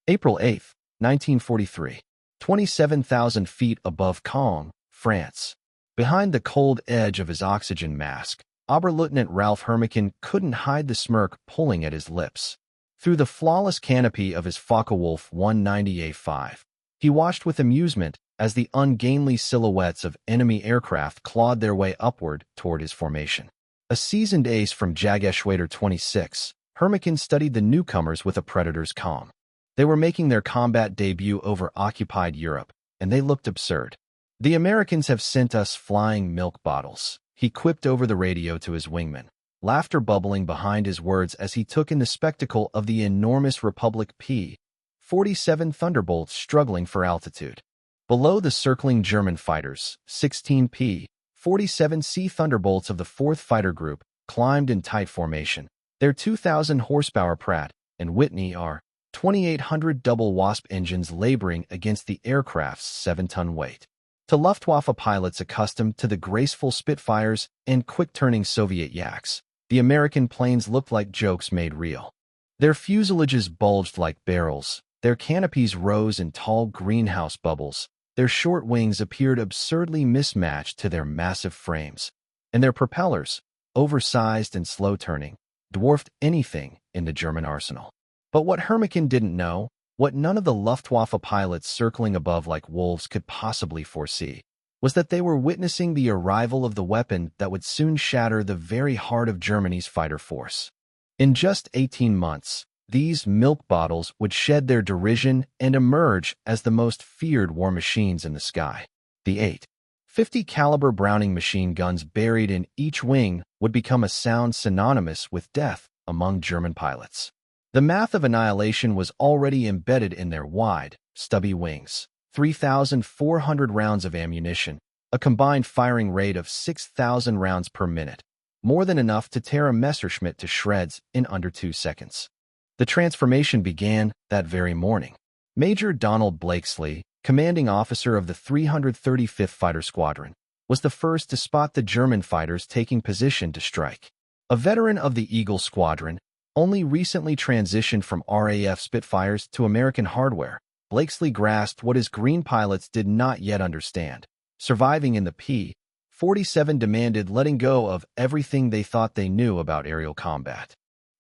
April 8, 1943. 27,000 feet above Caen, France. Behind the cold edge of his oxygen mask, Oberleutnant Ralph Hermican couldn't hide the smirk pulling at his lips. Through the flawless canopy of his Focke-Wulf 190A5, he watched with amusement as the ungainly silhouettes of enemy aircraft clawed their way upward toward his formation. A seasoned ace from Jageschwader 26, Hermican studied the newcomers with a Predator's calm. They were making their combat debut over occupied Europe, and they looked absurd. "The Americans have sent us flying milk bottles," he quipped over the radio to his wingman, laughter bubbling behind his words as he took in the spectacle of the enormous Republic P-47 Thunderbolt struggling for altitude. Below the circling German fighters, 16 P-47C Thunderbolts of the 4th Fighter Group climbed in tight formation, their 2,000 horsepower Pratt and Whitney R-2800 double Wasp engines laboring against the aircraft's 7-ton weight. To Luftwaffe pilots accustomed to the graceful Spitfires and quick-turning Soviet Yaks, the American planes looked like jokes made real. Their fuselages bulged like barrels, their canopies rose in tall greenhouse bubbles, their short wings appeared absurdly mismatched to their massive frames, and their propellers, oversized and slow-turning, dwarfed anything in the German arsenal. But what Hermican didn't know, what none of the Luftwaffe pilots circling above like wolves could possibly foresee, was that they were witnessing the arrival of the weapon that would soon shatter the very heart of Germany's fighter force. In just 18 months, these milk bottles would shed their derision and emerge as the most feared war machines in the sky. The 8.50 caliber Browning machine guns buried in each wing would become a sound synonymous with death among German pilots. The math of annihilation was already embedded in their wide, stubby wings. 3,400 rounds of ammunition, a combined firing rate of 6,000 rounds per minute, more than enough to tear a Messerschmitt to shreds in under 2 seconds. The transformation began that very morning. Major Donald Blakesley, commanding officer of the 335th Fighter Squadron, was the first to spot the German fighters taking position to strike. A veteran of the Eagle Squadron, only recently transitioned from RAF Spitfires to American hardware, Blakesley grasped what his green pilots did not yet understand. Surviving in the P-47 demanded letting go of everything they thought they knew about aerial combat.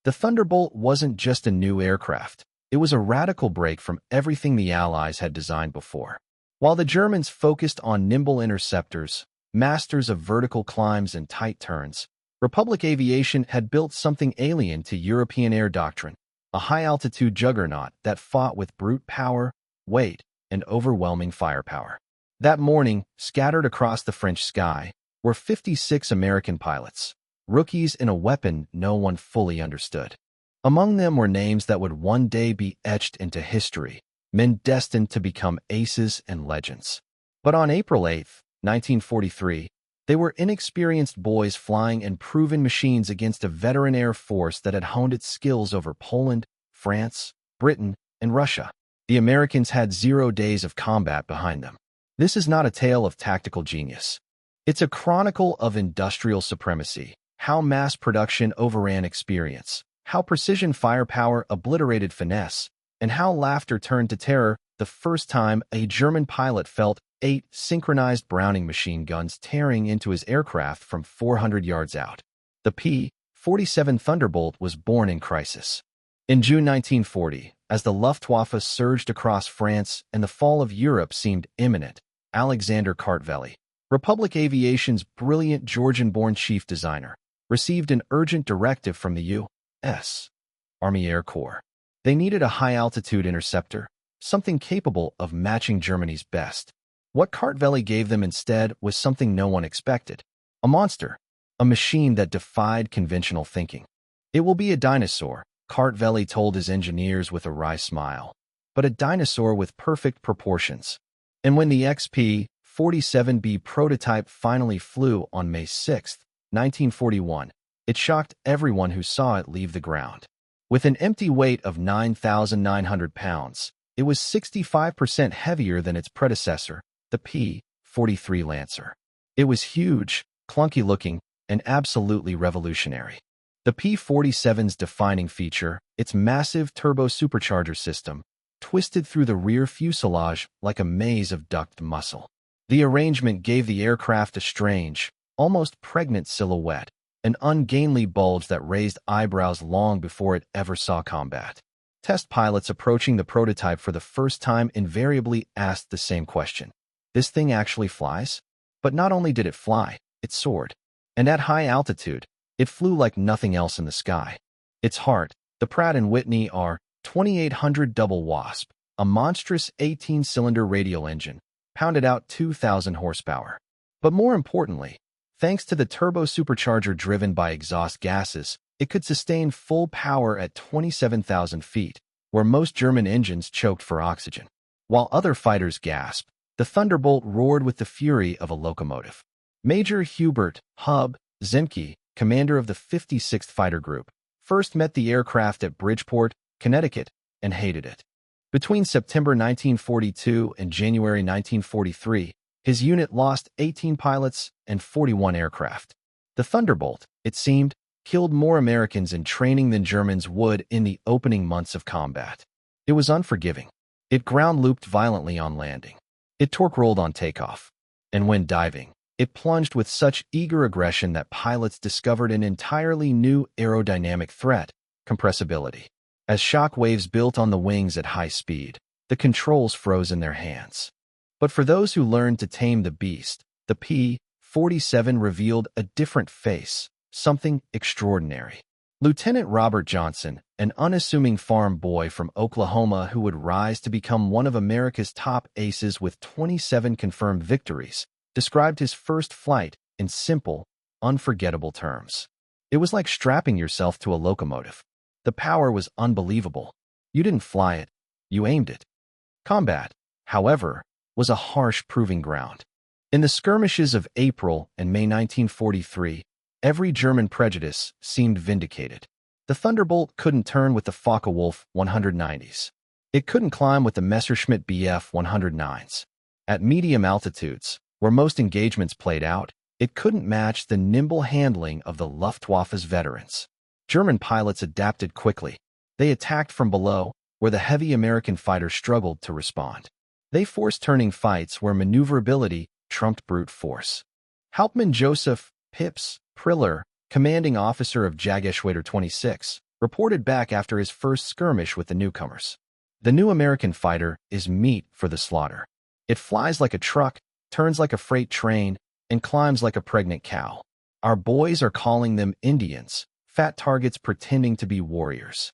The Thunderbolt wasn't just a new aircraft. It was a radical break from everything the Allies had designed before. While the Germans focused on nimble interceptors, masters of vertical climbs and tight turns, Republic aviation had built something alien to European air doctrine, a high-altitude juggernaut that fought with brute power, weight, and overwhelming firepower. That morning, scattered across the French sky, were 56 American pilots, rookies in a weapon no one fully understood. Among them were names that would one day be etched into history, men destined to become aces and legends. But on April 8, 1943, they were inexperienced boys flying unproven machines against a veteran air force that had honed its skills over Poland, France, Britain, and Russia. The Americans had 0 days of combat behind them. This is not a tale of tactical genius. It's a chronicle of industrial supremacy, how mass production overran experience, how precision firepower obliterated finesse, and how laughter turned to terror the first time a German pilot felt 8 synchronized Browning machine guns tearing into his aircraft from 400 yards out. The P-47 Thunderbolt was born in crisis. In June 1940, as the Luftwaffe surged across France and the fall of Europe seemed imminent, Alexander Kartveli, Republic Aviation's brilliant Georgian-born chief designer, received an urgent directive from the U.S. Army Air Corps. They needed a high-altitude interceptor, something capable of matching Germany's best. What Kartveli gave them instead was something no one expected. A monster. A machine that defied conventional thinking. It will be a dinosaur, Kartveli told his engineers with a wry smile. But a dinosaur with perfect proportions. And when the XP-47B prototype finally flew on May 6, 1941, it shocked everyone who saw it leave the ground. With an empty weight of 9,900 pounds, it was 65% heavier than its predecessor, the P-43 Lancer. It was huge, clunky-looking, and absolutely revolutionary. The P-47's defining feature, its massive turbo supercharger system, twisted through the rear fuselage like a maze of ducted muscle. The arrangement gave the aircraft a strange, almost pregnant silhouette, an ungainly bulge that raised eyebrows long before it ever saw combat. Test pilots approaching the prototype for the first time invariably asked the same question. This thing actually flies? But not only did it fly, it soared. And at high altitude, it flew like nothing else in the sky. Its heart, the Pratt & Whitney R-2800 Double Wasp, a monstrous 18-cylinder radial engine, pounded out 2,000 horsepower. But more importantly, thanks to the turbo supercharger driven by exhaust gases, it could sustain full power at 27,000 feet, where most German engines choked for oxygen. While other fighters gasped, the Thunderbolt roared with the fury of a locomotive. Major Hubert Hub Zemke, commander of the 56th Fighter Group, first met the aircraft at Bridgeport, Connecticut, and hated it. Between September 1942 and January 1943, his unit lost 18 pilots and 41 aircraft. The Thunderbolt, it seemed, killed more Americans in training than Germans would in the opening months of combat. It was unforgiving. It ground-looped violently on landing. It torque-rolled on takeoff. And when diving, it plunged with such eager aggression that pilots discovered an entirely new aerodynamic threat: compressibility. As shock waves built on the wings at high speed, the controls froze in their hands. But for those who learned to tame the beast, the P-47 revealed a different face, something extraordinary. Lieutenant Robert Johnson, an unassuming farm boy from Oklahoma who would rise to become one of America's top aces with 27 confirmed victories, described his first flight in simple, unforgettable terms. It was like strapping yourself to a locomotive. The power was unbelievable. You didn't fly it, you aimed it. Combat, however, was a harsh proving ground. In the skirmishes of April and May 1943, every German prejudice seemed vindicated. The Thunderbolt couldn't turn with the Focke-Wulf 190s. It couldn't climb with the Messerschmitt Bf 109s. At medium altitudes, where most engagements played out, it couldn't match the nimble handling of the Luftwaffe's veterans. German pilots adapted quickly. They attacked from below, where the heavy American fighters struggled to respond. They forced turning fights where maneuverability trumped brute force. Hauptmann Joseph Pips Priller, commanding officer of Jägerschwader 26, reported back after his first skirmish with the newcomers. The new American fighter is meat for the slaughter. It flies like a truck, turns like a freight train, and climbs like a pregnant cow. Our boys are calling them Indians, fat targets pretending to be warriors.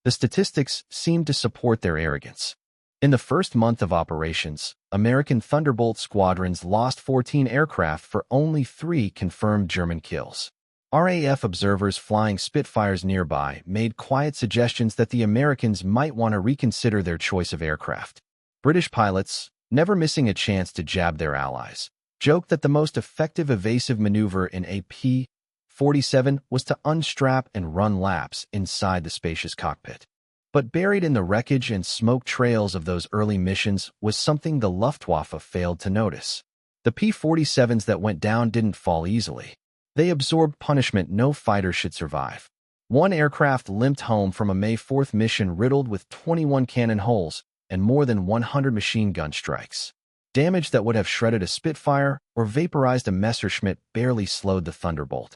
The statistics seem to support their arrogance. In the first month of operations, American Thunderbolt squadrons lost 14 aircraft for only 3 confirmed German kills. RAF observers flying Spitfires nearby made quiet suggestions that the Americans might want to reconsider their choice of aircraft. British pilots, never missing a chance to jab their allies, joked that the most effective evasive maneuver in a P-47 was to unstrap and run laps inside the spacious cockpit. But buried in the wreckage and smoke trails of those early missions was something the Luftwaffe failed to notice. The P-47s that went down didn't fall easily. They absorbed punishment no fighter should survive. One aircraft limped home from a May 4th mission riddled with 21 cannon holes and more than 100 machine gun strikes. Damage that would have shredded a Spitfire or vaporized a Messerschmitt barely slowed the Thunderbolt.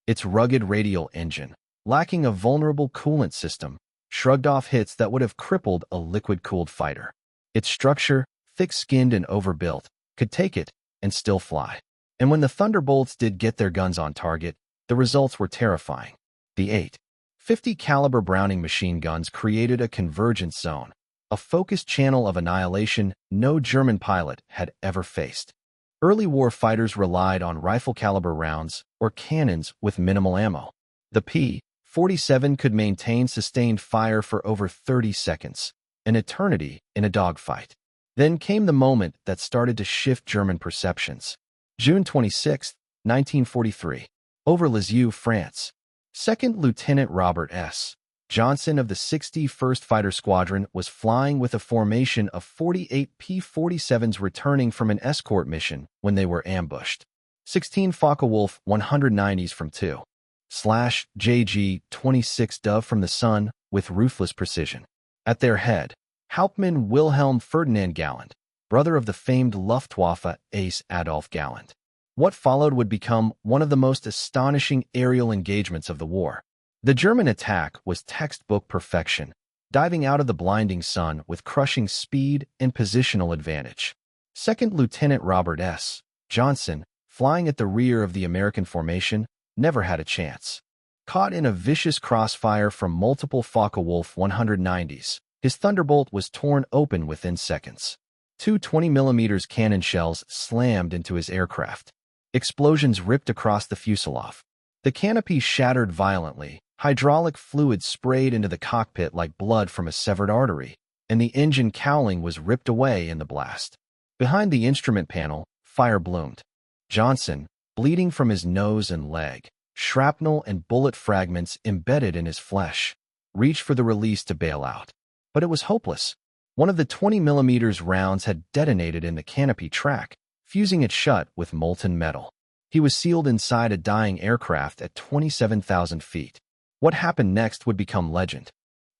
Its rugged radial engine, lacking a vulnerable coolant system, shrugged off hits that would have crippled a liquid-cooled fighter. Its structure, thick-skinned and overbuilt, could take it and still fly. And when the Thunderbolts did get their guns on target, the results were terrifying. The 8.50 caliber Browning machine guns created a convergence zone, a focused channel of annihilation no German pilot had ever faced. Early war fighters relied on rifle-caliber rounds or cannons with minimal ammo. The P-47 could maintain sustained fire for over 30 seconds, an eternity in a dogfight. Then came the moment that started to shift German perceptions. June 26, 1943. Over Lisieux, France. Second Lieutenant Robert S. Johnson of the 61st Fighter Squadron was flying with a formation of 48 P-47s returning from an escort mission when they were ambushed. 16 Focke-Wulf 190s from 2/JG-26 Dove from the Sun with ruthless precision. At their head, Hauptmann Wilhelm Ferdinand Galland, brother of the famed Luftwaffe ace Adolf Galland. What followed would become one of the most astonishing aerial engagements of the war. The German attack was textbook perfection, diving out of the blinding sun with crushing speed and positional advantage. Second Lieutenant Robert S. Johnson, flying at the rear of the American formation, never had a chance. Caught in a vicious crossfire from multiple Focke-Wulf 190s, his Thunderbolt was torn open within seconds. Two 20mm cannon shells slammed into his aircraft. Explosions ripped across the fuselage. The canopy shattered violently, hydraulic fluid sprayed into the cockpit like blood from a severed artery, and the engine cowling was ripped away in the blast. Behind the instrument panel, fire bloomed. Johnson, bleeding from his nose and leg, shrapnel and bullet fragments embedded in his flesh, reached for the release to bail out. But it was hopeless. One of the 20mm rounds had detonated in the canopy track, fusing it shut with molten metal. He was sealed inside a dying aircraft at 27,000 feet. What happened next would become legend.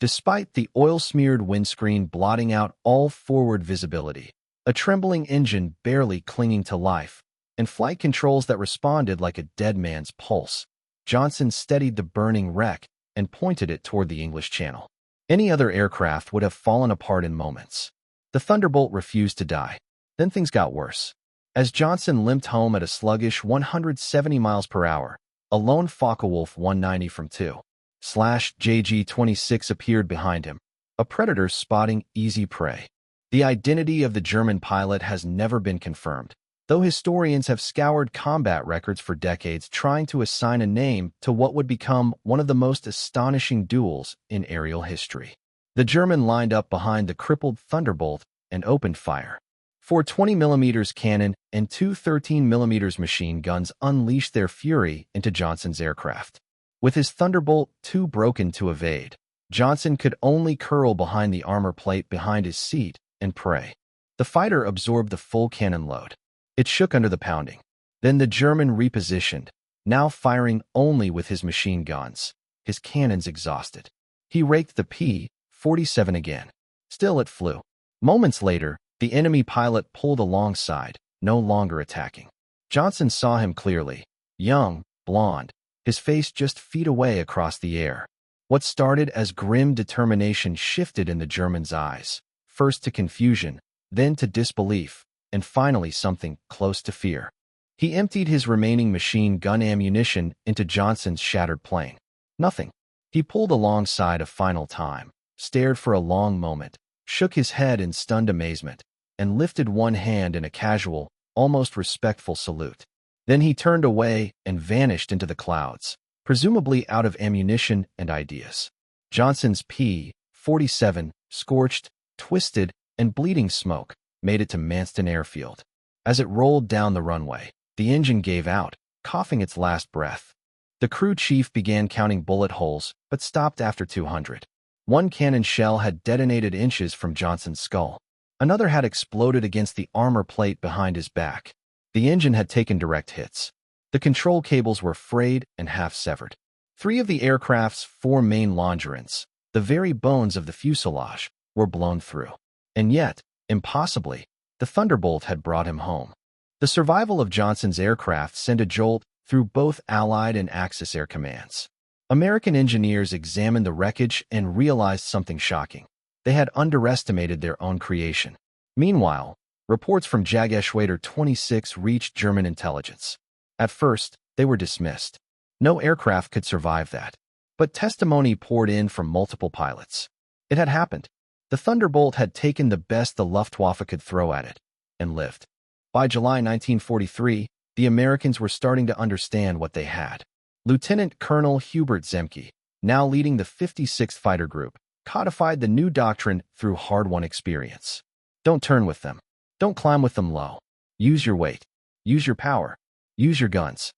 Despite the oil-smeared windscreen blotting out all forward visibility, a trembling engine barely clinging to life, and flight controls that responded like a dead man's pulse, Johnson steadied the burning wreck and pointed it toward the English Channel. Any other aircraft would have fallen apart in moments. The Thunderbolt refused to die. Then things got worse. As Johnson limped home at a sluggish 170 miles per hour, a lone Focke-Wulf 190 from 2/JG-26 appeared behind him, a predator spotting easy prey. The identity of the German pilot has never been confirmed, though historians have scoured combat records for decades trying to assign a name to what would become one of the most astonishing duels in aerial history. The German lined up behind the crippled Thunderbolt and opened fire. Four 20mm cannon and two 13mm machine guns unleashed their fury into Johnson's aircraft. With his Thunderbolt too broken to evade, Johnson could only curl behind the armor plate behind his seat and pray. The fighter absorbed the full cannon load. It shook under the pounding. Then the German repositioned, now firing only with his machine guns, his cannons exhausted. He raked the P-47 again. Still it flew. Moments later, the enemy pilot pulled alongside, no longer attacking. Johnson saw him clearly. Young, blonde, his face just feet away across the air. What started as grim determination shifted in the German's eyes, first to confusion, then to disbelief, and finally something close to fear. He emptied his remaining machine gun ammunition into Johnson's shattered plane. Nothing. He pulled alongside a final time, stared for a long moment, shook his head in stunned amazement, and lifted one hand in a casual, almost respectful salute. Then he turned away and vanished into the clouds, presumably out of ammunition and ideas. Johnson's P-47, scorched, twisted, and bleeding smoke, made it to Manston Airfield. As it rolled down the runway, the engine gave out, coughing its last breath. The crew chief began counting bullet holes, but stopped after 200. One cannon shell had detonated inches from Johnson's skull. Another had exploded against the armor plate behind his back. The engine had taken direct hits. The control cables were frayed and half severed. Three of the aircraft's four main longerons, the very bones of the fuselage, were blown through. And yet, impossibly, the Thunderbolt had brought him home. The survival of Johnson's aircraft sent a jolt through both Allied and Axis air commands. American engineers examined the wreckage and realized something shocking. They had underestimated their own creation. Meanwhile, reports from Jägerschwader 26 reached German intelligence. At first, they were dismissed. No aircraft could survive that. But testimony poured in from multiple pilots. It had happened. The Thunderbolt had taken the best the Luftwaffe could throw at it, and lived. By July 1943, the Americans were starting to understand what they had. Lieutenant Colonel Hubert Zemke, now leading the 56th Fighter Group, codified the new doctrine through hard-won experience. Don't turn with them. Don't climb with them low. Use your weight. Use your power. Use your guns.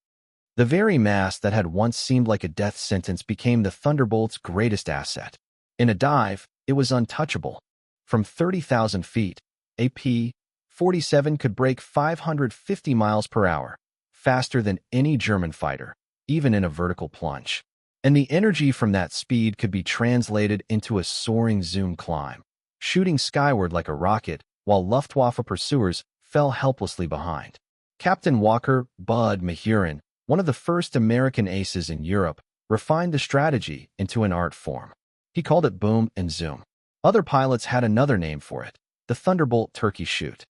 The very mass that had once seemed like a death sentence became the Thunderbolt's greatest asset. In a dive, it was untouchable. From 30,000 feet, a P-47 could break 550 miles per hour, faster than any German fighter, even in a vertical plunge. And the energy from that speed could be translated into a soaring zoom climb, shooting skyward like a rocket, while Luftwaffe pursuers fell helplessly behind. Captain Walker Bud Mahurin, one of the first American aces in Europe, refined the strategy into an art form. He called it boom and zoom. Other pilots had another name for it, the Thunderbolt turkey shoot.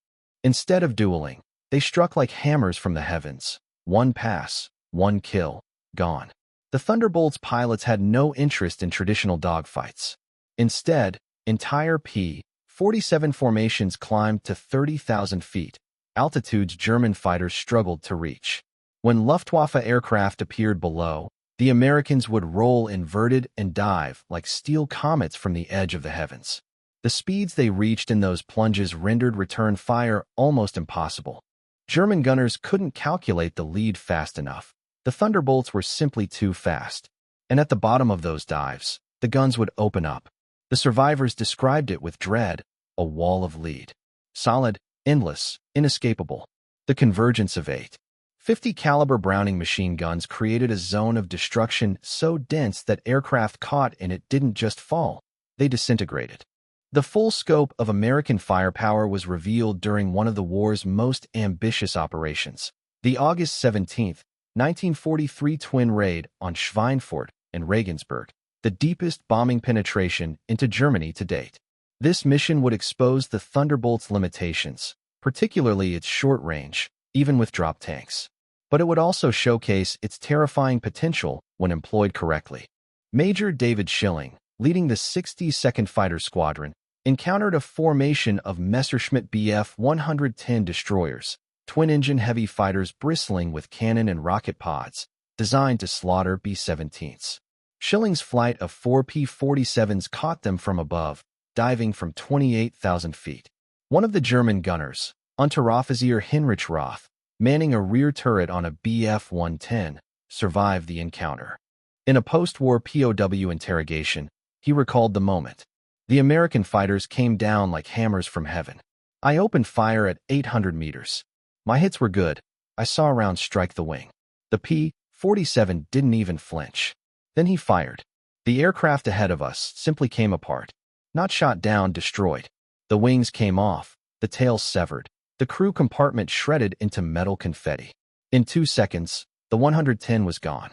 Instead of dueling, they struck like hammers from the heavens. One pass, one kill, gone. The Thunderbolt's pilots had no interest in traditional dogfights. Instead, entire P-47 formations climbed to 30,000 feet, altitudes German fighters struggled to reach. When Luftwaffe aircraft appeared below, the Americans would roll inverted and dive like steel comets from the edge of the heavens. The speeds they reached in those plunges rendered return fire almost impossible. German gunners couldn't calculate the lead fast enough. The Thunderbolts were simply too fast. And at the bottom of those dives, the guns would open up. The survivors described it with dread, a wall of lead. Solid, endless, inescapable. The convergence of 8.50 caliber Browning machine guns created a zone of destruction so dense that aircraft caught in it didn't just fall, they disintegrated. The full scope of American firepower was revealed during one of the war's most ambitious operations, the August 17, 1943 twin raid on Schweinfurt and Regensburg, the deepest bombing penetration into Germany to date. This mission would expose the Thunderbolt's limitations, particularly its short range, even with drop tanks. But it would also showcase its terrifying potential when employed correctly. Major David Schilling, leading the 62nd Fighter Squadron, encountered a formation of Messerschmitt Bf 110 destroyers, twin-engine heavy fighters bristling with cannon and rocket pods, designed to slaughter B-17s. Schilling's flight of 4 P-47s caught them from above, diving from 28,000 feet. One of the German gunners, Unteroffizier Heinrich Roth, manning a rear turret on a Bf 110, survived the encounter. In a post-war POW interrogation, he recalled the moment. The American fighters came down like hammers from heaven. I opened fire at 800 meters. My hits were good. I saw a round strike the wing. The P-47 didn't even flinch. Then he fired. The aircraft ahead of us simply came apart. Not shot down, destroyed. The wings came off, the tails severed, the crew compartment shredded into metal confetti. In 2 seconds, the 110 was gone.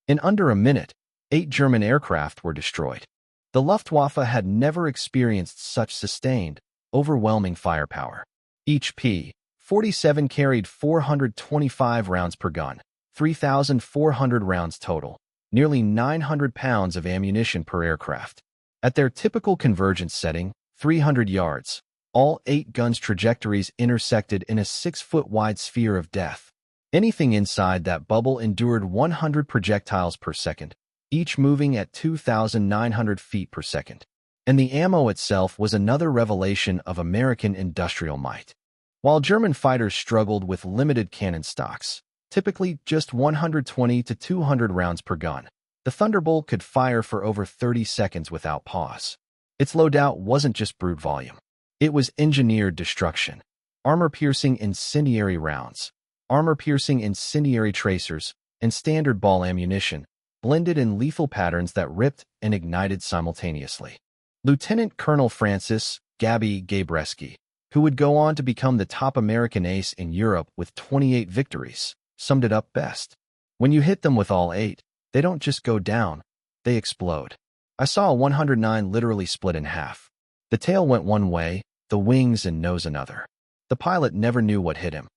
In under a minute, 8 German aircraft were destroyed. The Luftwaffe had never experienced such sustained, overwhelming firepower. Each P-47 carried 425 rounds per gun, 3,400 rounds total, nearly 900 pounds of ammunition per aircraft. At their typical convergence setting, 300 yards, all 8 guns' trajectories intersected in a 6-foot-wide sphere of death. Anything inside that bubble endured 100 projectiles per second, each moving at 2,900 feet per second. And the ammo itself was another revelation of American industrial might. While German fighters struggled with limited cannon stocks, typically just 120 to 200 rounds per gun, the Thunderbolt could fire for over 30 seconds without pause. Its loadout wasn't just brute volume. It was engineered destruction. Armor-piercing incendiary rounds, armor-piercing incendiary tracers, and standard ball ammunition, blended in lethal patterns that ripped and ignited simultaneously. Lieutenant Colonel Francis Gabby Gabreski, who would go on to become the top American ace in Europe with 28 victories, summed it up best. When you hit them with all 8, they don't just go down, they explode. I saw a 109 literally split in half. The tail went one way, the wings and nose another. The pilot never knew what hit him.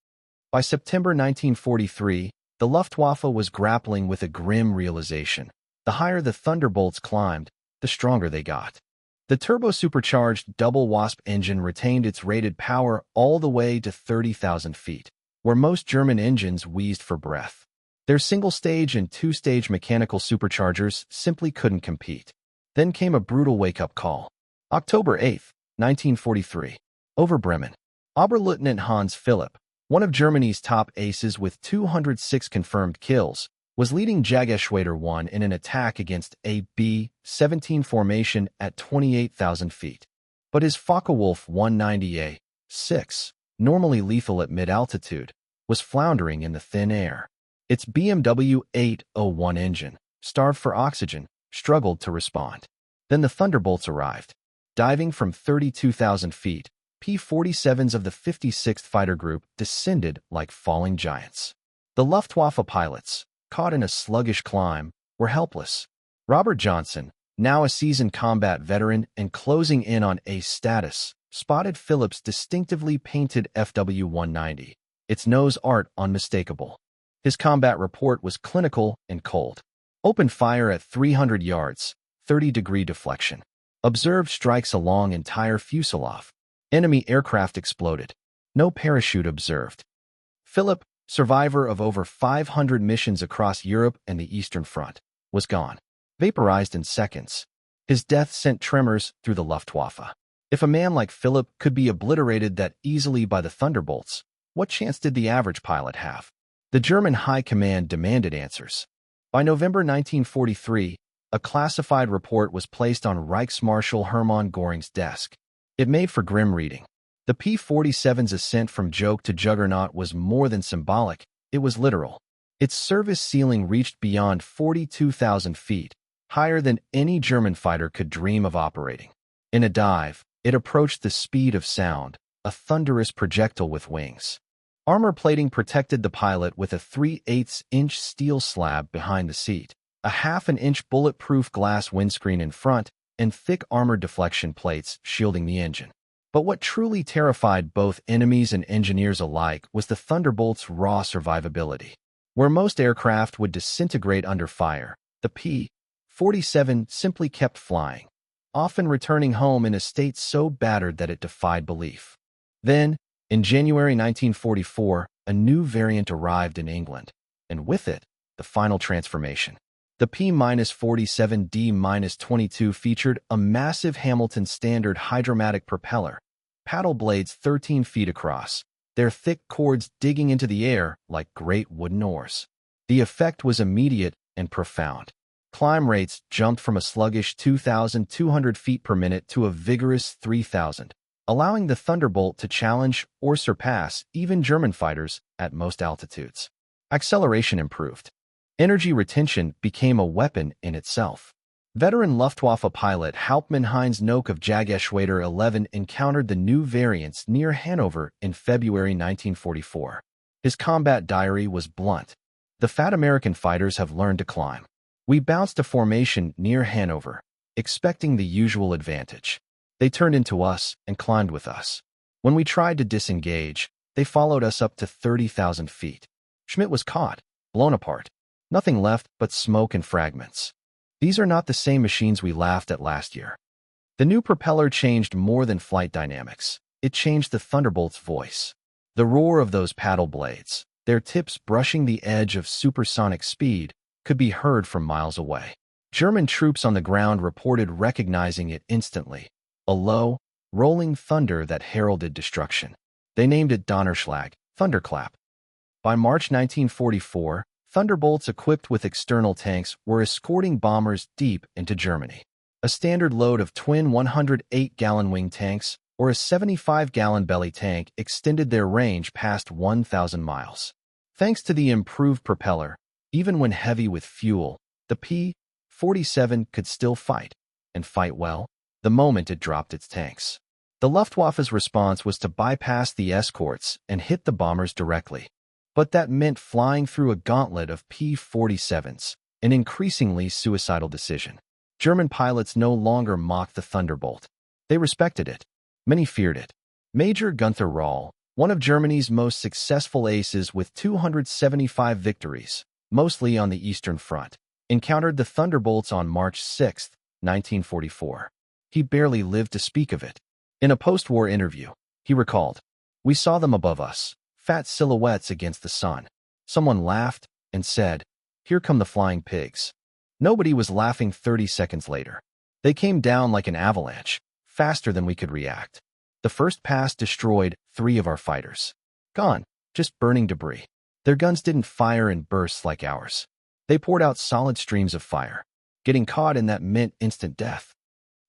By September 1943, the Luftwaffe was grappling with a grim realization. The higher the Thunderbolts climbed, the stronger they got. The turbo-supercharged double Wasp engine retained its rated power all the way to 30,000 feet, where most German engines wheezed for breath. Their single-stage and two-stage mechanical superchargers simply couldn't compete. Then came a brutal wake-up call. October 8, 1943. Over Bremen. Oberleutnant Hans Philipp, one of Germany's top aces with 206 confirmed kills, was leading Jagerschwader 1 in an attack against a B-17 formation at 28,000 feet. But his Focke-Wulf 190A-6, normally lethal at mid-altitude, was floundering in the thin air. Its BMW 801 engine, starved for oxygen, struggled to respond. Then the Thunderbolts arrived. Diving from 32,000 feet, P-47s of the 56th Fighter Group descended like falling giants. The Luftwaffe pilots, caught in a sluggish climb, were helpless. Robert Johnson, now a seasoned combat veteran and closing in on ace status, spotted Philip's distinctively painted FW-190, its nose art unmistakable. His combat report was clinical and cold. Open fire at 300 yards, 30-degree deflection. Observed strikes along entire fuselage. Enemy aircraft exploded. No parachute observed. Philip, survivor of over 500 missions across Europe and the Eastern Front, was gone, vaporized in seconds. His death sent tremors through the Luftwaffe. If a man like Philip could be obliterated that easily by the Thunderbolts, what chance did the average pilot have? The German High Command demanded answers. By November 1943, a classified report was placed on Reichsmarschall Hermann Göring's desk. It made for grim reading. The P-47's ascent from joke to juggernaut was more than symbolic, it was literal. Its service ceiling reached beyond 42,000 feet, higher than any German fighter could dream of operating. In a dive, it approached the speed of sound, a thunderous projectile with wings. Armor plating protected the pilot with a 3/8-inch steel slab behind the seat, a 1/2-inch bulletproof glass windscreen in front, and thick armor deflection plates shielding the engine. But what truly terrified both enemies and engineers alike was the Thunderbolt's raw survivability. Where most aircraft would disintegrate under fire, the P-47 simply kept flying, often returning home in a state so battered that it defied belief. Then, in January 1944, a new variant arrived in England, and with it, the final transformation. The P-47D-22 featured a massive Hamilton Standard hydromatic propeller, paddle blades 13 feet across, their thick cords digging into the air like great wooden oars. The effect was immediate and profound. Climb rates jumped from a sluggish 2,200 feet per minute to a vigorous 3,000, allowing the Thunderbolt to challenge or surpass even German fighters at most altitudes. Acceleration improved. Energy retention became a weapon in itself. Veteran Luftwaffe pilot Hauptmann Heinz Nock of Jagdgeschwader 11 encountered the new variants near Hanover in February 1944. His combat diary was blunt. The fat American fighters have learned to climb. We bounced a formation near Hanover, expecting the usual advantage. They turned into us and climbed with us. When we tried to disengage, they followed us up to 30,000 feet. Schmidt was caught, blown apart. Nothing left but smoke and fragments. These are not the same machines we laughed at last year. The new propeller changed more than flight dynamics. It changed the Thunderbolt's voice. The roar of those paddle blades, their tips brushing the edge of supersonic speed, could be heard from miles away. German troops on the ground reported recognizing it instantly. A low, rolling thunder that heralded destruction. They named it Donnerschlag, thunderclap. By March 1944, Thunderbolts equipped with external tanks were escorting bombers deep into Germany. A standard load of twin 108-gallon wing tanks or a 75-gallon belly tank extended their range past 1,000 miles. Thanks to the improved propeller, even when heavy with fuel, the P-47 could still fight, and fight well, the moment it dropped its tanks. The Luftwaffe's response was to bypass the escorts and hit the bombers directly. But that meant flying through a gauntlet of P-47s, an increasingly suicidal decision. German pilots no longer mocked the Thunderbolt. They respected it. Many feared it. Major Gunther Rall, one of Germany's most successful aces with 275 victories, mostly on the Eastern Front, encountered the Thunderbolts on March 6, 1944. He barely lived to speak of it. In a post-war interview, he recalled, "We saw them above us, fat silhouettes against the sun. Someone laughed and said, 'Here come the flying pigs.' Nobody was laughing 30 seconds later. They came down like an avalanche, faster than we could react. The first pass destroyed 3 of our fighters. Gone, just burning debris. Their guns didn't fire in bursts like ours. They poured out solid streams of fire. Getting caught in that meant instant death."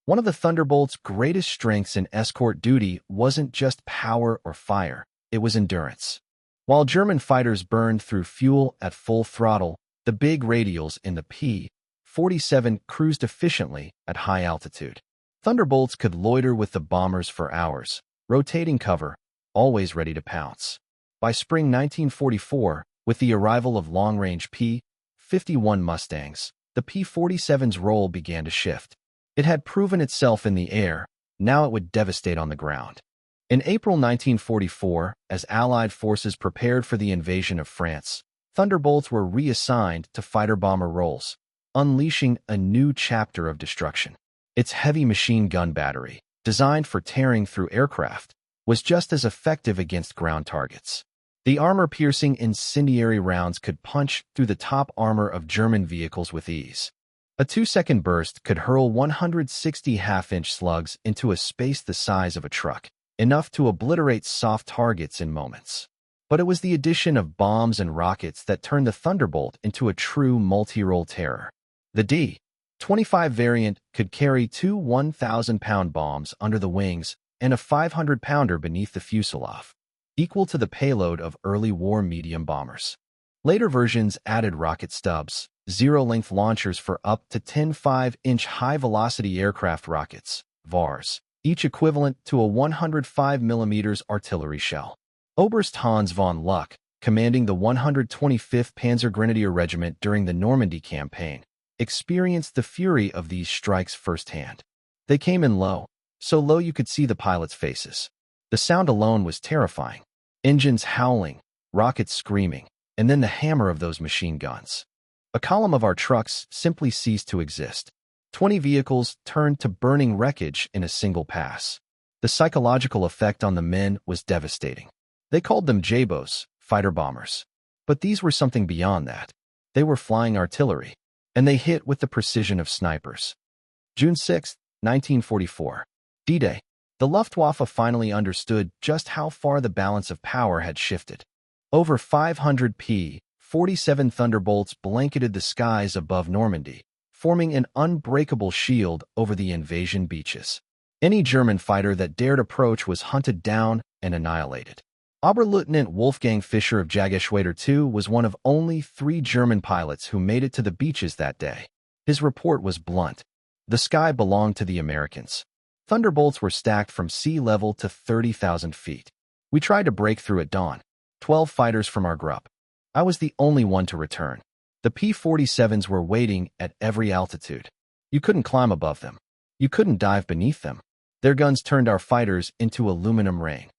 One of the Thunderbolt's greatest strengths in escort duty wasn't just power or fire. It was endurance. While German fighters burned through fuel at full throttle, the big radials in the P-47 cruised efficiently at high altitude. Thunderbolts could loiter with the bombers for hours, rotating cover, always ready to pounce. By spring 1944, with the arrival of long-range P-51 Mustangs, the P-47's role began to shift. It had proven itself in the air, now it would devastate on the ground. In April 1944, as Allied forces prepared for the invasion of France, Thunderbolts were reassigned to fighter-bomber roles, unleashing a new chapter of destruction. Its heavy machine gun battery, designed for tearing through aircraft, was just as effective against ground targets. The armor-piercing incendiary rounds could punch through the top armor of German vehicles with ease. A 2-second burst could hurl 160 half-inch slugs into a space the size of a truck, enough to obliterate soft targets in moments. But it was the addition of bombs and rockets that turned the Thunderbolt into a true multi-role terror. The D-25 variant could carry two 1,000-pound bombs under the wings and a 500-pounder beneath the fuselage, equal to the payload of early war medium bombers. Later versions added rocket stubs, zero-length launchers for up to 10 5-inch high-velocity aircraft rockets, VARs, each equivalent to a 105 mm artillery shell. Oberst Hans von Luck, commanding the 125th Panzergrenadier Regiment during the Normandy campaign, experienced the fury of these strikes firsthand. They came in low, so low you could see the pilots' faces. The sound alone was terrifying. Engines howling, rockets screaming, and then the hammer of those machine guns. A column of our trucks simply ceased to exist. 20 vehicles turned to burning wreckage in a single pass. The psychological effect on the men was devastating. They called them Jabos, fighter bombers. But these were something beyond that. They were flying artillery, and they hit with the precision of snipers. June 6, 1944. D-Day. The Luftwaffe finally understood just how far the balance of power had shifted. Over 500 P-47 Thunderbolts blanketed the skies above Normandy, forming an unbreakable shield over the invasion beaches. Any German fighter that dared approach was hunted down and annihilated. Oberleutnant Wolfgang Fischer of Jagdgeschwader II was one of only 3 German pilots who made it to the beaches that day. His report was blunt. The sky belonged to the Americans. Thunderbolts were stacked from sea level to 30,000 feet. We tried to break through at dawn. 12 fighters from our group. I was the only one to return. The P-47s were waiting at every altitude. You couldn't climb above them. You couldn't dive beneath them. Their guns turned our fighters into aluminum rain.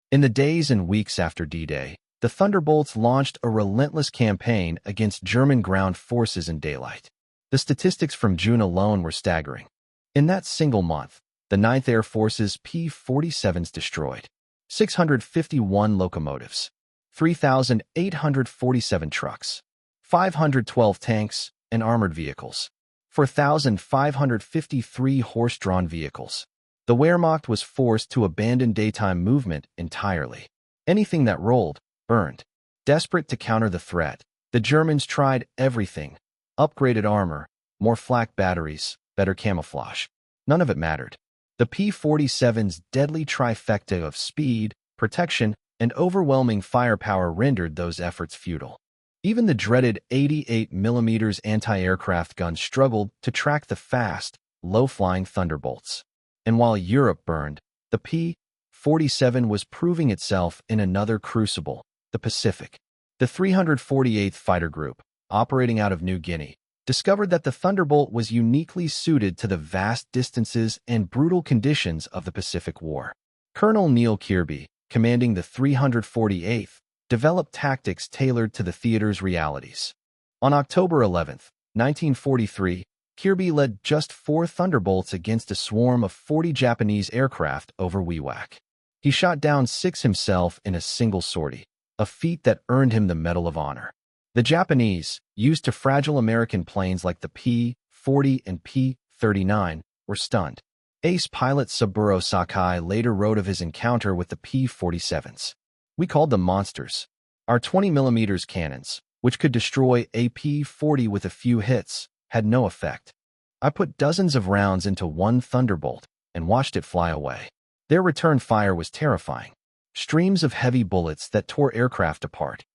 In the days and weeks after D-Day, the Thunderbolts launched a relentless campaign against German ground forces in daylight. The statistics from June alone were staggering. In that single month, the 9th Air Force's P-47s destroyed 651 locomotives, 3,847 trucks, 512 tanks and armored vehicles, 4,553 horse-drawn vehicles. The Wehrmacht was forced to abandon daytime movement entirely. Anything that rolled, burned. Desperate to counter the threat, the Germans tried everything. Upgraded armor, more flak batteries, better camouflage. None of it mattered. The P-47's deadly trifecta of speed, protection, and overwhelming firepower rendered those efforts futile. Even the dreaded 88 mm anti-aircraft guns struggled to track the fast, low-flying Thunderbolts. And while Europe burned, the P-47 was proving itself in another crucible, the Pacific. The 348th Fighter Group, operating out of New Guinea, discovered that the Thunderbolt was uniquely suited to the vast distances and brutal conditions of the Pacific War. Colonel Neil Kirby, commanding the 348th, developed tactics tailored to the theater's realities. On October 11, 1943, Kirby led just 4 Thunderbolts against a swarm of 40 Japanese aircraft over Wewak. He shot down 6 himself in a single sortie, a feat that earned him the Medal of Honor. The Japanese, used to fragile American planes like the P-40 and P-39, were stunned. Ace pilot Saburo Sakai later wrote of his encounter with the P-47s. We called them monsters. Our 20 mm cannons, which could destroy a P-40 with a few hits, had no effect. I put dozens of rounds into one Thunderbolt and watched it fly away. Their return fire was terrifying. Streams of heavy bullets that tore aircraft apart.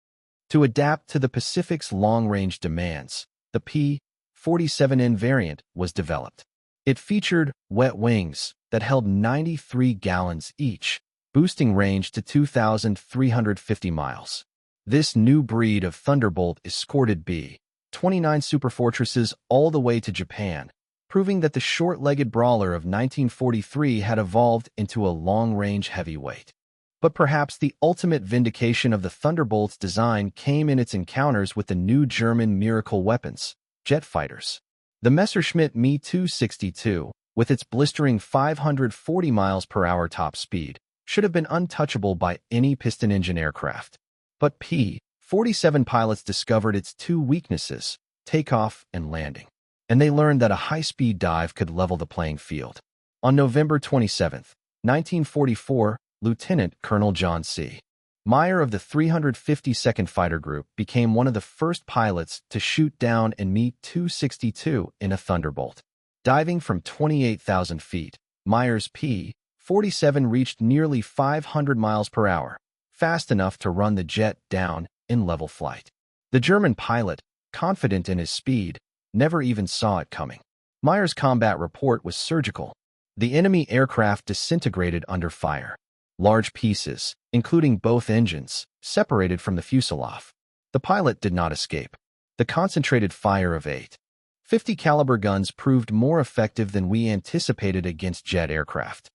To adapt to the Pacific's long-range demands, the P-47N variant was developed. It featured wet wings that held 93 gallons each, boosting range to 2,350 miles. This new breed of Thunderbolt escorted B-29 superfortresses all the way to Japan, proving that the short-legged brawler of 1943 had evolved into a long-range heavyweight. But perhaps the ultimate vindication of the Thunderbolt's design came in its encounters with the new German miracle weapons, jet fighters. The Messerschmitt Me-262, with its blistering 540 miles per hour top speed, should have been untouchable by any piston-engine aircraft. But P-47 pilots discovered its two weaknesses, takeoff and landing, and they learned that a high-speed dive could level the playing field. On November 27, 1944, Lieutenant Colonel John C. Meyer of the 352nd Fighter Group became one of the first pilots to shoot down an Me-262 in a Thunderbolt. Diving from 28,000 feet, Meyer's P-47 reached nearly 500 miles per hour, fast enough to run the jet down in level flight. The German pilot, confident in his speed, never even saw it coming. Meyer's combat report was surgical. The enemy aircraft disintegrated under fire. Large pieces, including both engines, separated from the fuselage. The pilot did not escape. The concentrated fire of 8.50 caliber guns proved more effective than we anticipated against jet aircraft.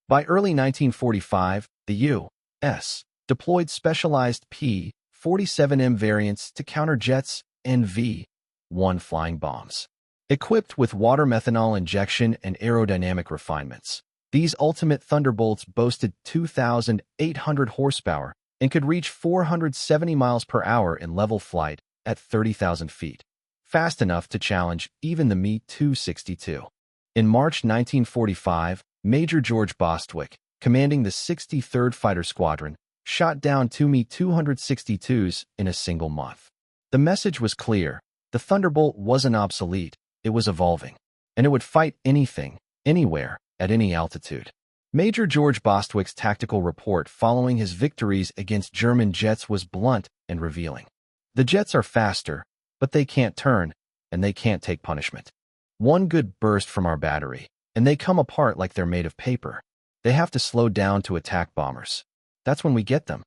By early 1945, the U.S. deployed specialized P-47M variants to counter jets and V-1 flying bombs. Equipped with water methanol injection and aerodynamic refinements, these ultimate Thunderbolts boasted 2,800 horsepower and could reach 470 miles per hour in level flight at 30,000 feet, fast enough to challenge even the Me-262. In March 1945, Major George Bostwick, commanding the 63rd Fighter Squadron, shot down two Me-262s in a single month. The message was clear. The Thunderbolt wasn't obsolete, it was evolving, and it would fight anything, anywhere, at any altitude. Major George Bostwick's tactical report following his victories against German jets was blunt and revealing. The jets are faster, but they can't turn, and they can't take punishment. One good burst from our battery, and they come apart like they're made of paper. They have to slow down to attack bombers. That's when we get them.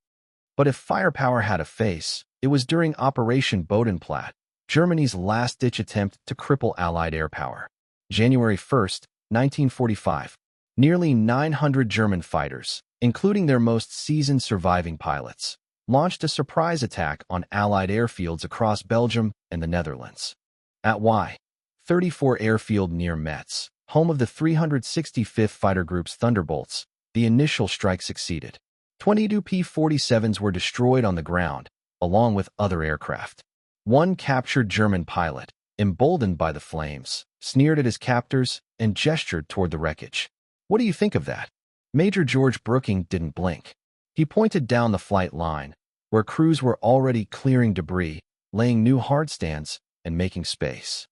But if firepower had a face, it was during Operation Bodenplatte, Germany's last-ditch attempt to cripple Allied air power. January 1, 1945. Nearly 900 German fighters, including their most seasoned surviving pilots, launched a surprise attack on Allied airfields across Belgium and the Netherlands. At Y-34 airfield near Metz, home of the 365th Fighter Group's Thunderbolts, the initial strike succeeded. 22 P-47s were destroyed on the ground, along with other aircraft. One captured German pilot, emboldened by the flames, sneered at his captors and gestured toward the wreckage. What do you think of that? Major George Brooking didn't blink. He pointed down the flight line, where crews were already clearing debris, laying new hardstands, and making space.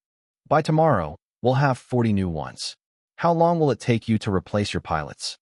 By tomorrow, we'll have 40 new ones. How long will it take you to replace your pilots?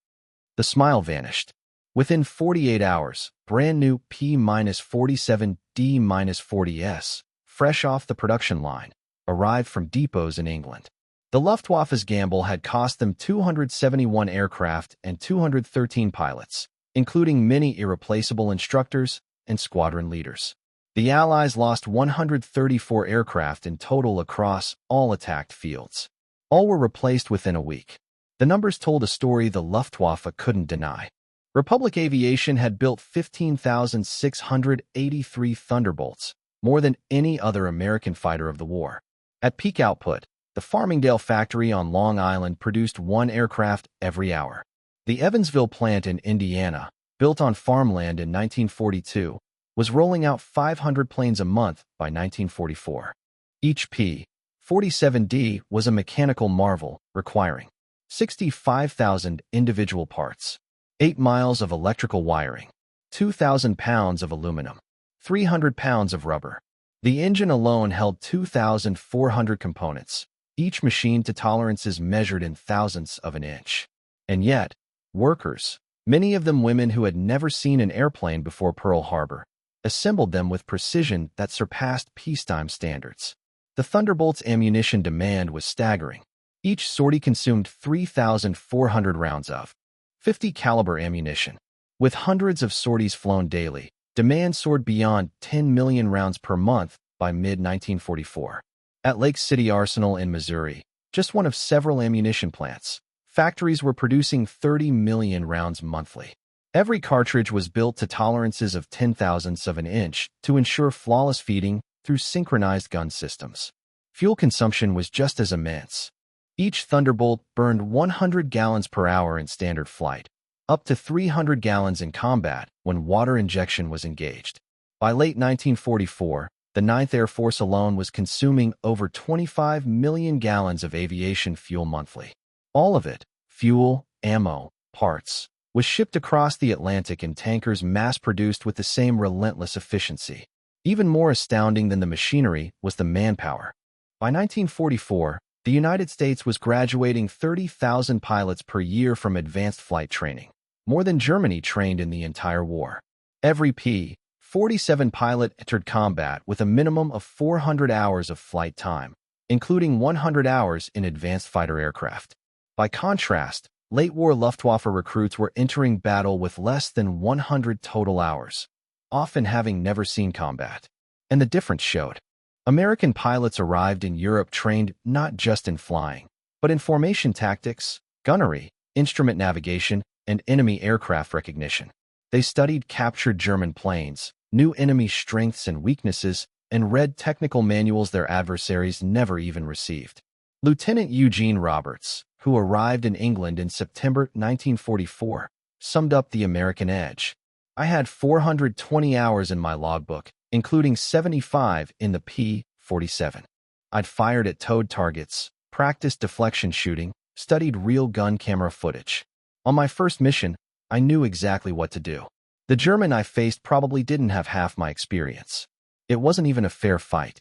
The smile vanished. Within 48 hours, brand new P-47 D-40S, fresh off the production line, arrived from depots in England. The Luftwaffe's gamble had cost them 271 aircraft and 213 pilots, including many irreplaceable instructors and squadron leaders. The Allies lost 134 aircraft in total across all attacked fields. All were replaced within a week. The numbers told a story the Luftwaffe couldn't deny. Republic Aviation had built 15,683 Thunderbolts, more than any other American fighter of the war. At peak output, the Farmingdale factory on Long Island produced one aircraft every hour. The Evansville plant in Indiana, built on farmland in 1942, was rolling out 500 planes a month by 1944. Each P-47D was a mechanical marvel, requiring 65,000 individual parts, 8 miles of electrical wiring, 2,000 pounds of aluminum, 300 pounds of rubber. The engine alone held 2,400 components, each machined to tolerances measured in thousandths of an inch. And yet, workers, many of them women who had never seen an airplane before Pearl Harbor, assembled them with precision that surpassed peacetime standards. The Thunderbolt's ammunition demand was staggering. Each sortie consumed 3,400 rounds of 50 caliber ammunition. With hundreds of sorties flown daily, demand soared beyond 10 million rounds per month by mid-1944. At Lake City Arsenal in Missouri, just one of several ammunition plants, factories were producing 30 million rounds monthly. Every cartridge was built to tolerances of 10,000ths of an inch to ensure flawless feeding through synchronized gun systems. Fuel consumption was just as immense. Each Thunderbolt burned 100 gallons per hour in standard flight, up to 300 gallons in combat when water injection was engaged. By late 1944, the 9th Air Force alone was consuming over 25 million gallons of aviation fuel monthly. All of it, fuel, ammo, parts, was shipped across the Atlantic in tankers mass-produced with the same relentless efficiency. Even more astounding than the machinery was the manpower. By 1944, the United States was graduating 30,000 pilots per year from advanced flight training, more than Germany trained in the entire war. Every P-47 pilot entered combat with a minimum of 400 hours of flight time, including 100 hours in advanced fighter aircraft. By contrast, late-war Luftwaffe recruits were entering battle with less than 100 total hours, often having never seen combat. And the difference showed. American pilots arrived in Europe trained not just in flying, but in formation tactics, gunnery, instrument navigation, and enemy aircraft recognition. They studied captured German planes, knew enemy strengths and weaknesses, and read technical manuals their adversaries never even received. Lieutenant Eugene Roberts, who arrived in England in September 1944, summed up the American edge. I had 420 hours in my logbook, including 75 in the P-47. I'd fired at towed targets, practiced deflection shooting, studied real gun camera footage. On my first mission, I knew exactly what to do. The German I faced probably didn't have half my experience. It wasn't even a fair fight.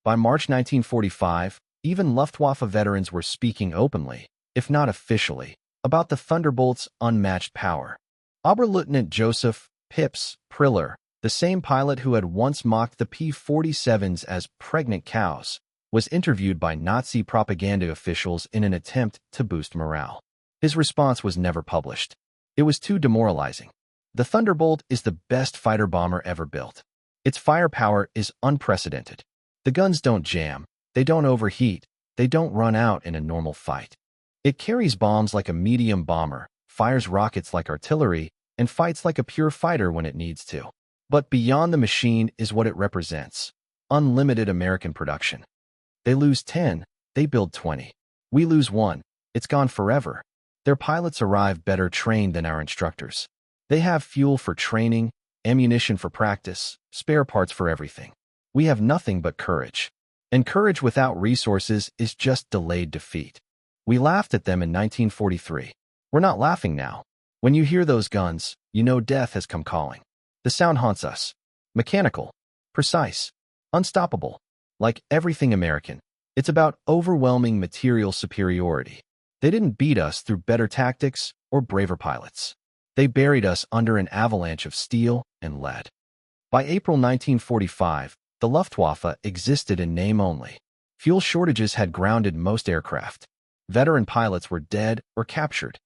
By March 1945, even Luftwaffe veterans were speaking openly, if not officially, about the Thunderbolt's unmatched power. Oberleutnant Joseph Pips Priller, the same pilot who had once mocked the P-47s as pregnant cows, was interviewed by Nazi propaganda officials in an attempt to boost morale. His response was never published. It was too demoralizing. The Thunderbolt is the best fighter bomber ever built. Its firepower is unprecedented. The guns don't jam, they don't overheat, they don't run out in a normal fight. It carries bombs like a medium bomber, fires rockets like artillery, and fights like a pure fighter when it needs to. But beyond the machine is what it represents: unlimited American production. They lose 10, they build 20. We lose 1, it's gone forever. Their pilots arrive better trained than our instructors. They have fuel for training, ammunition for practice, spare parts for everything. We have nothing but courage. And courage without resources is just delayed defeat. We laughed at them in 1943. We're not laughing now. When you hear those guns, you know death has come calling. The sound haunts us. Mechanical, precise, unstoppable. Like everything American, it's about overwhelming material superiority. They didn't beat us through better tactics or braver pilots. They buried us under an avalanche of steel and lead. By April 1945, the Luftwaffe existed in name only. Fuel shortages had grounded most aircraft. Veteran pilots were dead or captured.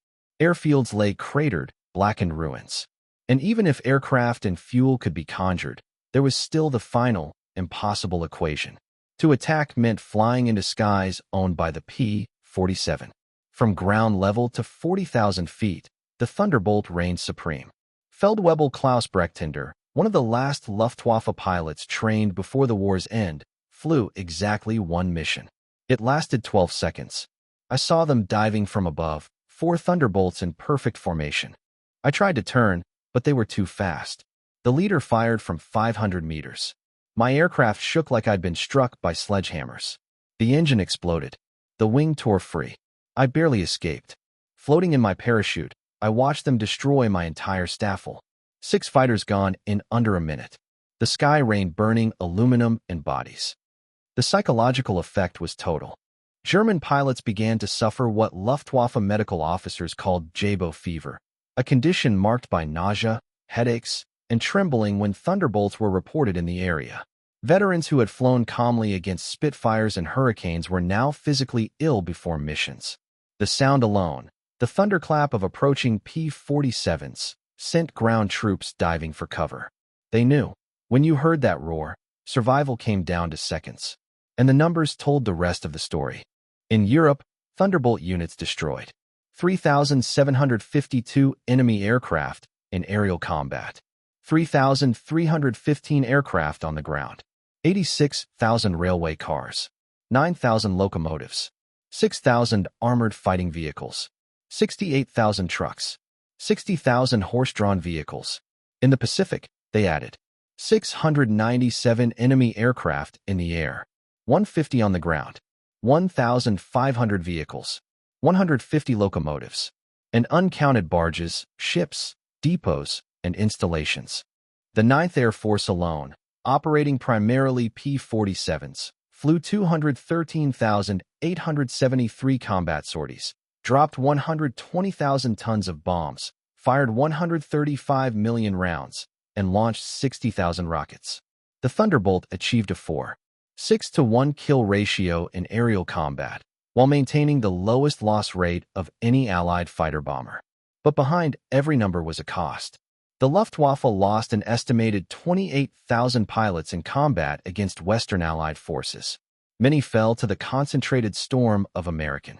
Airfields lay cratered, blackened ruins. And even if aircraft and fuel could be conjured, there was still the final, impossible equation. To attack meant flying into skies owned by the P-47. From ground level to 40,000 feet, the Thunderbolt reigned supreme. Feldwebel Klaus Brechtender, one of the last Luftwaffe pilots trained before the war's end, flew exactly one mission. It lasted 12 seconds. I saw them diving from above, 4 Thunderbolts in perfect formation. I tried to turn, but they were too fast. The leader fired from 500 meters. My aircraft shook like I'd been struck by sledgehammers. The engine exploded. The wing tore free. I barely escaped. Floating in my parachute, I watched them destroy my entire staffel. 6 fighters gone in under a minute. The sky rained burning aluminum and bodies. The psychological effect was total. German pilots began to suffer what Luftwaffe medical officers called Jabo fever, a condition marked by nausea, headaches, and trembling when Thunderbolts were reported in the area. Veterans who had flown calmly against Spitfires and Hurricanes were now physically ill before missions. The sound alone, the thunderclap of approaching P-47s, sent ground troops diving for cover. They knew, when you heard that roar, survival came down to seconds. And the numbers told the rest of the story. In Europe, Thunderbolt units destroyed 3,752 enemy aircraft in aerial combat, 3,315 aircraft on the ground, 86,000 railway cars, 9,000 locomotives, 6,000 armored fighting vehicles, 68,000 trucks, 60,000 horse-drawn vehicles. In the Pacific, they added 697 enemy aircraft in the air, 150 on the ground, 1,500 vehicles, 150 locomotives, and uncounted barges, ships, depots, and installations. The 9th Air Force alone, operating primarily P-47s, flew 213,873 combat sorties, dropped 120,000 tons of bombs, fired 135 million rounds, and launched 60,000 rockets. The Thunderbolt achieved a 4.6-to-1 kill ratio in aerial combat, while maintaining the lowest loss rate of any Allied fighter bomber. But behind every number was a cost. The Luftwaffe lost an estimated 28,000 pilots in combat against Western Allied forces. Many fell to the concentrated storm of American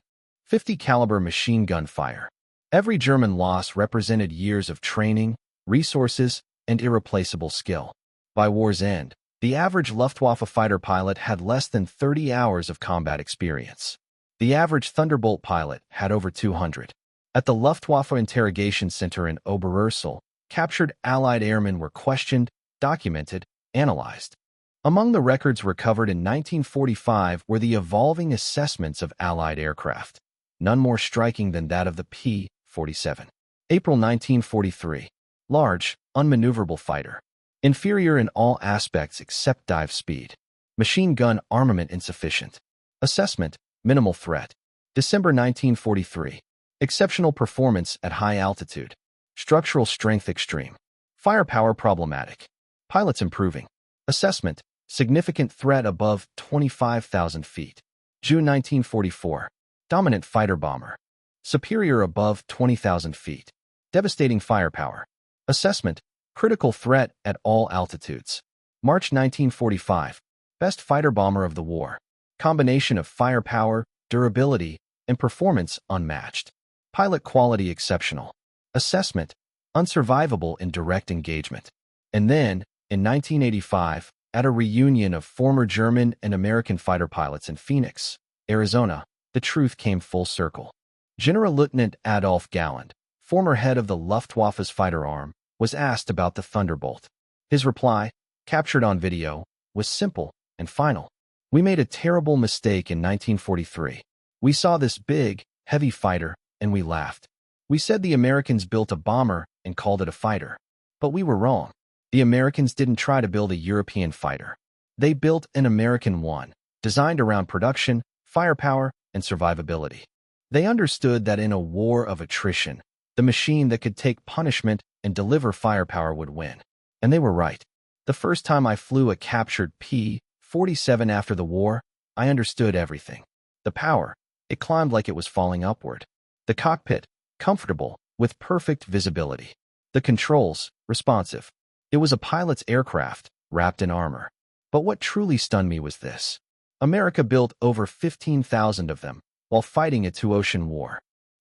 .50 caliber machine gun fire. Every German loss represented years of training, resources, and irreplaceable skill. By war's end, the average Luftwaffe fighter pilot had less than 30 hours of combat experience. The average Thunderbolt pilot had over 200. At the Luftwaffe Interrogation Center in Oberursel, captured Allied airmen were questioned, documented, analyzed. Among the records recovered in 1945 were the evolving assessments of Allied aircraft, none more striking than that of the P-47. April 1943. Large, unmaneuverable fighter. Inferior in all aspects except dive speed. Machine gun armament insufficient. Assessment, minimal threat. December 1943. Exceptional performance at high altitude. Structural strength extreme. Firepower problematic. Pilots improving. Assessment, significant threat above 25,000 feet. June 1944. Dominant fighter bomber. Superior above 20,000 feet. Devastating firepower. Assessment, critical threat at all altitudes. March 1945. Best fighter bomber of the war. Combination of firepower, durability, and performance unmatched. Pilot quality exceptional. Assessment, unsurvivable in direct engagement. And then, in 1985, at a reunion of former German and American fighter pilots in Phoenix, Arizona, the truth came full circle. General Lieutenant Adolf Galland, former head of the Luftwaffe's fighter arm, was asked about the Thunderbolt. His reply, captured on video, was simple and final. We made a terrible mistake in 1943. We saw this big, heavy fighter, and we laughed. We said the Americans built a bomber and called it a fighter. But we were wrong. The Americans didn't try to build a European fighter. They built an American one, designed around production, firepower, and survivability. They understood that in a war of attrition, the machine that could take punishment and deliver firepower would win. And they were right. The first time I flew a captured P-47 after the war, I understood everything. The power, it climbed like it was falling upward. The cockpit, comfortable, with perfect visibility. The controls, responsive. It was a pilot's aircraft, wrapped in armor. But what truly stunned me was this. America built over 15,000 of them, while fighting a two-ocean war.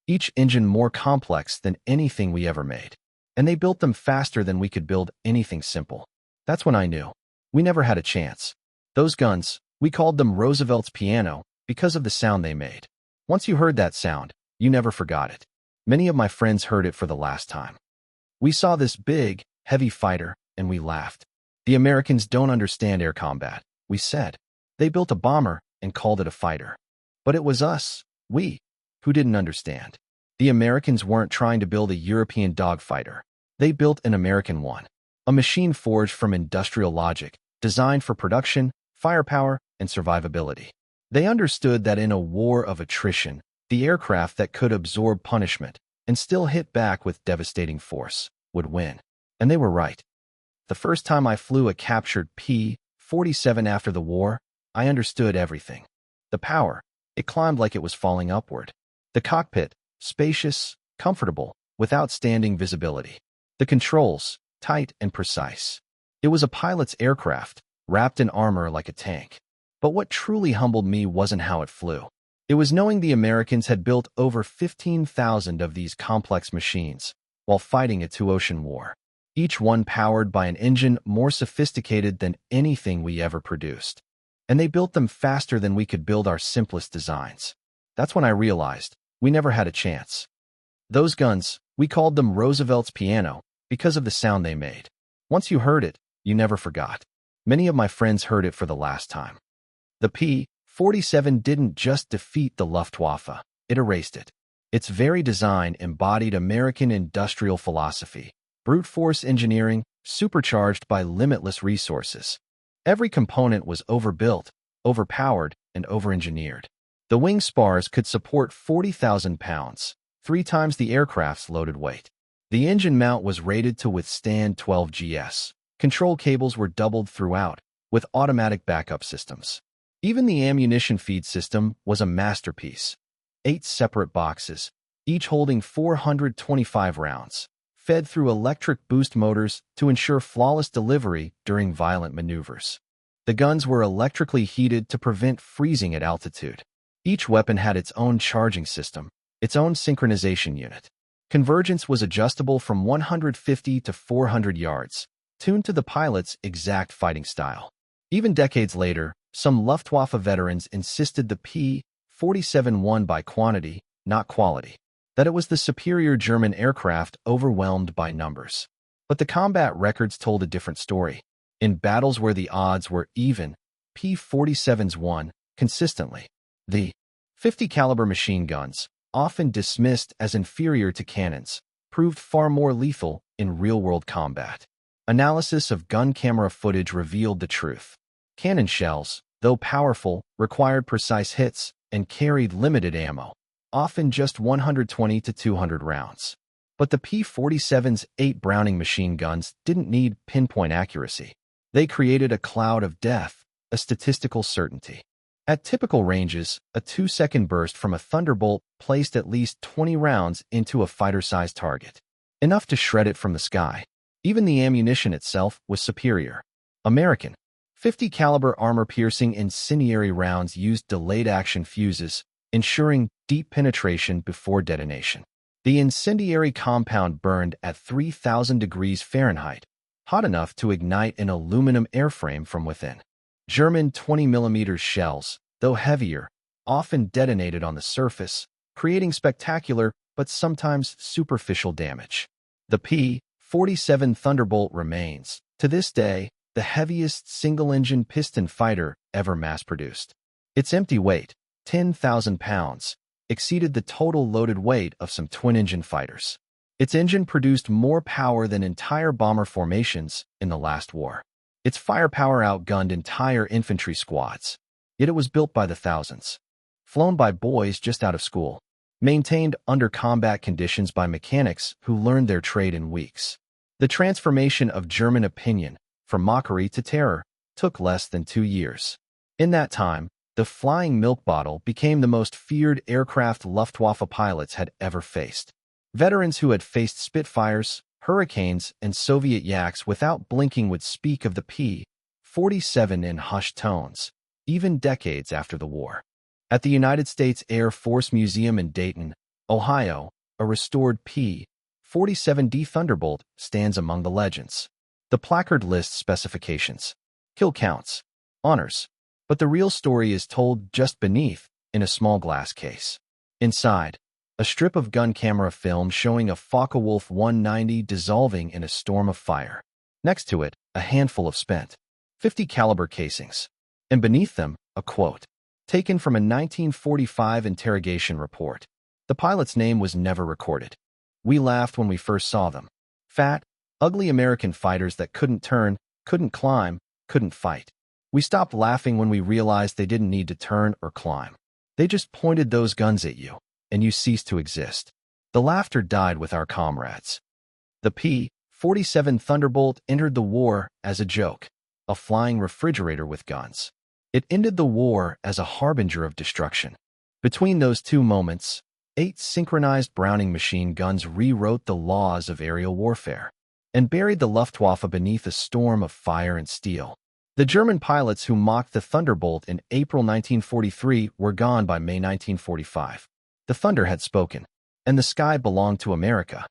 Each engine more complex than anything we ever made. And they built them faster than we could build anything simple. That's when I knew. We never had a chance. Those guns, we called them Roosevelt's piano, because of the sound they made. Once you heard that sound, you never forgot it. Many of my friends heard it for the last time. We saw this big, heavy fighter, and we laughed. The Americans don't understand air combat, we said. They built a bomber and called it a fighter. But it was us, we, who didn't understand. The Americans weren't trying to build a European dogfighter. They built an American one. A machine forged from industrial logic, designed for production, firepower, and survivability. They understood that in a war of attrition, the aircraft that could absorb punishment and still hit back with devastating force would win. And they were right. The first time I flew a captured P-47, P-47 after the war, I understood everything. The power, it climbed like it was falling upward. The cockpit, spacious, comfortable, with outstanding visibility. The controls, tight and precise. It was a pilot's aircraft, wrapped in armor like a tank. But what truly humbled me wasn't how it flew. It was knowing the Americans had built over 15,000 of these complex machines while fighting a two-ocean war, each one powered by an engine more sophisticated than anything we ever produced. And they built them faster than we could build our simplest designs. That's when I realized we never had a chance. Those guns, we called them Roosevelt's piano because of the sound they made. Once you heard it, you never forgot. Many of my friends heard it for the last time. The P-47 didn't just defeat the Luftwaffe, it erased it. Its very design embodied American industrial philosophy, brute force engineering supercharged by limitless resources. Every component was overbuilt, overpowered, and overengineered. The wing spars could support 40,000 pounds, 3 times the aircraft's loaded weight. The engine mount was rated to withstand 12 gs. Control cables were doubled throughout, with automatic backup systems. Even the ammunition feed system was a masterpiece. 8 separate boxes, each holding 425 rounds, fed through electric boost motors to ensure flawless delivery during violent maneuvers. The guns were electrically heated to prevent freezing at altitude. Each weapon had its own charging system, its own synchronization unit. Convergence was adjustable from 150 to 400 yards, tuned to the pilot's exact fighting style. Even decades later, some Luftwaffe veterans insisted the P-47 won by quantity, not quality, that it was the superior German aircraft overwhelmed by numbers. But the combat records told a different story. In battles where the odds were even, P-47s won consistently. The 50 caliber machine guns, often dismissed as inferior to cannons, proved far more lethal in real-world combat. Analysis of gun camera footage revealed the truth. Cannon shells, though powerful, required precise hits and carried limited ammo, often just 120 to 200 rounds. But the P-47's 8 Browning machine guns didn't need pinpoint accuracy. They created a cloud of death, a statistical certainty. At typical ranges, a 2-second burst from a Thunderbolt placed at least 20 rounds into a fighter-sized target, enough to shred it from the sky. Even the ammunition itself was superior. American 50 caliber armor-piercing incendiary rounds used delayed-action fuses, ensuring deep penetration before detonation. The incendiary compound burned at 3,000 degrees Fahrenheit, hot enough to ignite an aluminum airframe from within. German 20mm shells, though heavier, often detonated on the surface, creating spectacular but sometimes superficial damage. The P-47 Thunderbolt remains, to this day, the heaviest single-engine piston fighter ever mass-produced. Its empty weight, 10,000 pounds, exceeded the total loaded weight of some twin-engine fighters. Its engine produced more power than entire bomber formations in the last war. Its firepower outgunned entire infantry squads. Yet it was built by the thousands. Flown by boys just out of school. Maintained under combat conditions by mechanics who learned their trade in weeks. The transformation of German opinion, from mockery to terror, took less than 2 years. In that time, the flying milk bottle became the most feared aircraft Luftwaffe pilots had ever faced. Veterans who had faced Spitfires, Hurricanes, and Soviet Yaks without blinking would speak of the P-47 in hushed tones, even decades after the war. At the United States Air Force Museum in Dayton, Ohio, a restored P-47D Thunderbolt stands among the legends. The placard lists specifications, kill counts, honors, but the real story is told just beneath, in a small glass case. Inside, a strip of gun camera film showing a Focke-Wulf 190 dissolving in a storm of fire. Next to it, a handful of spent .50 caliber casings. And beneath them, a quote, taken from a 1945 interrogation report. The pilot's name was never recorded. We laughed when we first saw them. Fat, ugly American fighters that couldn't turn, couldn't climb, couldn't fight. We stopped laughing when we realized they didn't need to turn or climb. They just pointed those guns at you, and you ceased to exist. The laughter died with our comrades. The P-47 Thunderbolt entered the war as a joke. a flying refrigerator with guns. It ended the war as a harbinger of destruction. Between those two moments, 8 synchronized Browning machine guns rewrote the laws of aerial warfare and buried the Luftwaffe beneath a storm of fire and steel. The German pilots who mocked the Thunderbolt in April 1943 were gone by May 1945. The thunder had spoken, and the sky belonged to America.